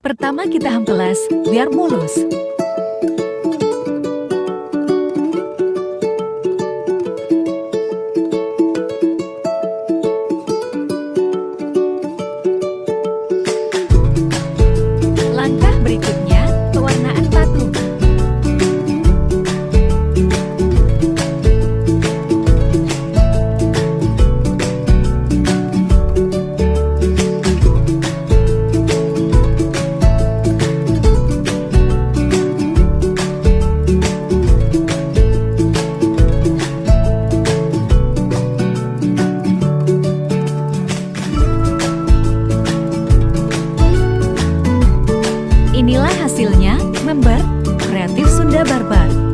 Pertama kita hempelas, biar mulus. Langkah berikutnya, pewarnaan patung. Inilah hasilnya, member kreatif Sunda Barbar.